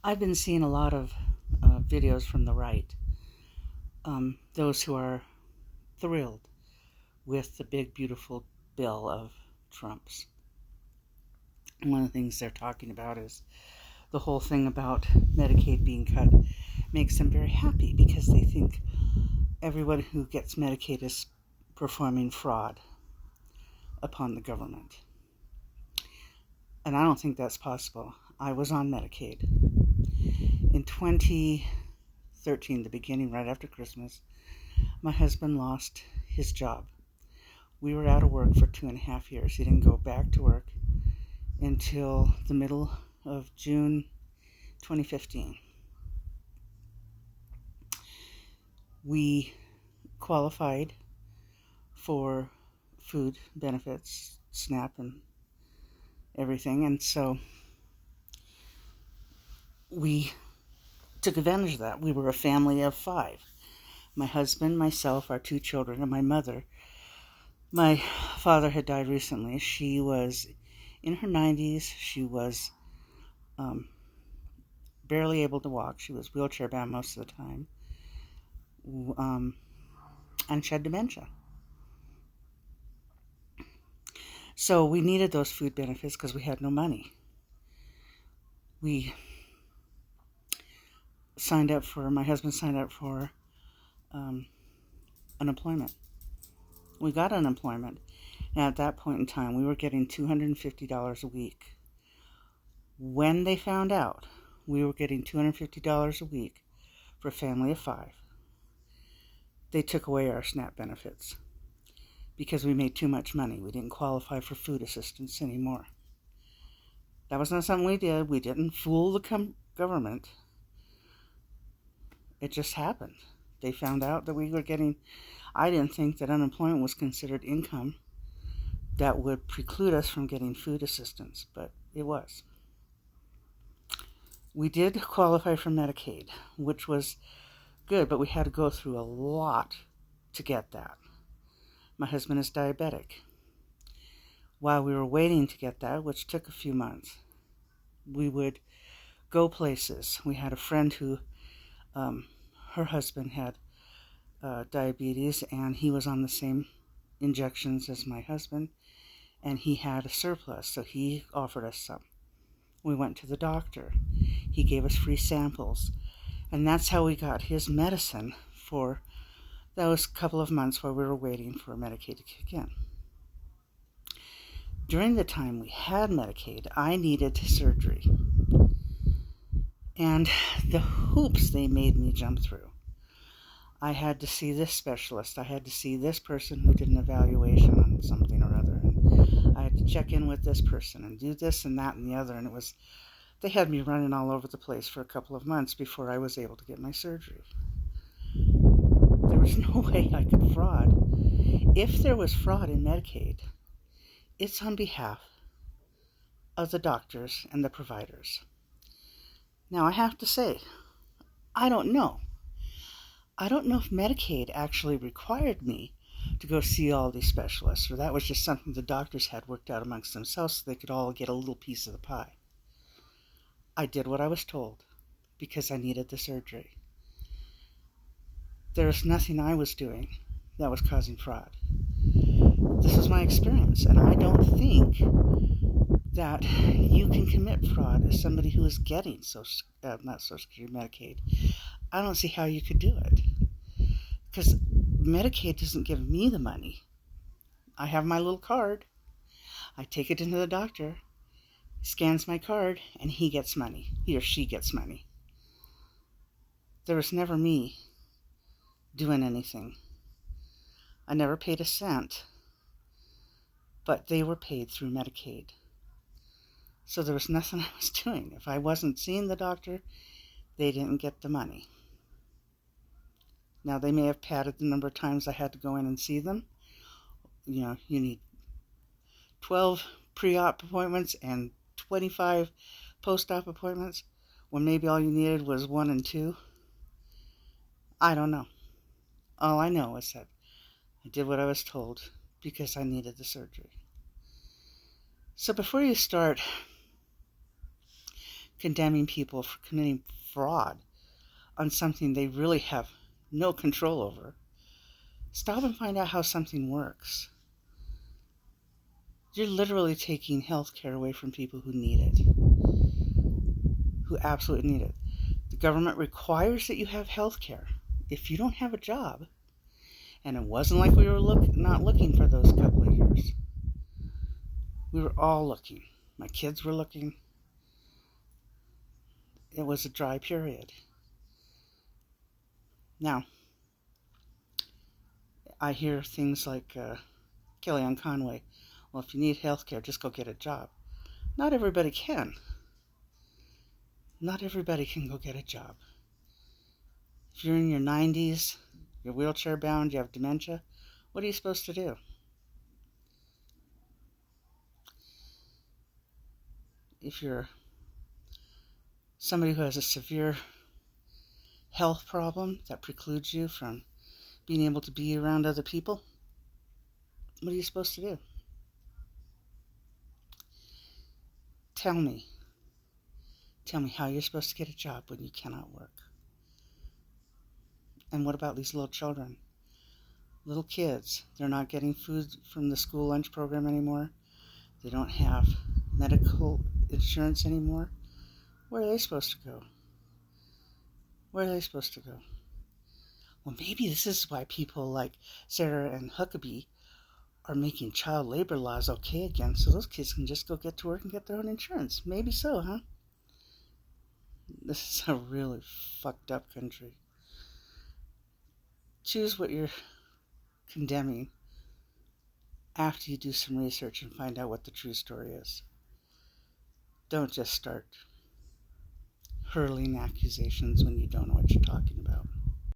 I've been seeing a lot of videos from the right, those who are thrilled with the big, beautiful bill of Trump's. And one of the things they're talking about is the whole thing about Medicaid being cut makes them very happy because they think everyone who gets Medicaid is performing fraud upon the government. And I don't think that's possible. I was on Medicaid. In 2013, the beginning right after Christmas, my husband lost his job. We were out of work for 2.5 years. He didn't go back to work until the middle of June 2015. We qualified for food benefits, SNAP, and everything, and so we took advantage of that. We were a family of 5. My husband, myself, our 2 children, and my mother. My father had died recently. She was in her 90s. She was barely able to walk. She was wheelchair bound most of the time. And she had dementia. So we needed those food benefits because we had no money. My husband signed up for unemployment. We got unemployment. And at that point in time, we were getting $250 a week. When they found out we were getting $250 a week for a family of 5, they took away our SNAP benefits because we made too much money. We didn't qualify for food assistance anymore. That was not something we did. We didn't fool the government. It just happened. They found out that we were getting... I didn't think that unemployment was considered income that would preclude us from getting food assistance, but it was. We did qualify for Medicaid, which was good, but we had to go through a lot to get that. My husband is diabetic. While we were waiting to get that, which took a few months, we would go places. We had a friend who, her husband had diabetes, and he was on the same injections as my husband, and he had a surplus, so he offered us some. We went to the doctor. He gave us free samples, and that's how we got his medicine for those couple of months while we were waiting for Medicaid to kick in. During the time we had Medicaid, I needed surgery, and the hoops they made me jump through. I had to see this specialist. I had to see this person who did an evaluation on something or other. And I had to check in with this person and do this and that and the other. And they had me running all over the place for a couple of months before I was able to get my surgery. There was no way I could fraud. If there was fraud in Medicaid, it's on behalf of the doctors and the providers. Now, I have to say, I don't know. I don't know if Medicaid actually required me to go see all these specialists, or that was just something the doctors had worked out amongst themselves so they could all get a little piece of the pie. I did what I was told because I needed the surgery. There was nothing I was doing that was causing fraud. This was my experience, and I don't think that you can commit fraud as somebody who is getting not Social Security, Medicaid. I don't see how you could do it, because Medicaid doesn't give me the money. I have my little card. I take it into the doctor, scans my card, and he gets money. He or she gets money. There was never me doing anything. I never paid a cent, but they were paid through Medicaid. So there was nothing I was doing. If I wasn't seeing the doctor, they didn't get the money. Now, they may have padded the number of times I had to go in and see them. You need 12 pre-op appointments and 25 post-op appointments, when maybe all you needed was 1 and 2. I don't know. All I know is that I did what I was told because I needed the surgery. So before you start condemning people for committing fraud on something they really have no control over. Stop and find out how something works. You're literally taking health care away from people who need it, who absolutely need it. The government requires that you have health care. If you don't have a job, and it wasn't like we were not looking for those couple of years. We were all looking. My kids were looking. It was a dry period. Now, I hear things like Kellyanne Conway, well, if you need health care, just go get a job. Not everybody can. Not everybody can go get a job. If you're in your 90s, you're wheelchair bound, you have dementia, what are you supposed to do? If you're somebody who has a severe health problem that precludes you from being able to be around other people, what are you supposed to do? Tell me how you're supposed to get a job when you cannot work. And what about these little children? Little kids, they're not getting food from the school lunch program anymore. They don't have medical insurance anymore. Where are they supposed to go? Where are they supposed to go? Well, maybe this is why people like Sarah and Huckabee are making child labor laws okay again, so those kids can just go get to work and get their own insurance. Maybe so, huh? This is a really fucked up country. Choose what you're condemning after you do some research and find out what the true story is. Don't just start hurling accusations when you don't know what you're talking about.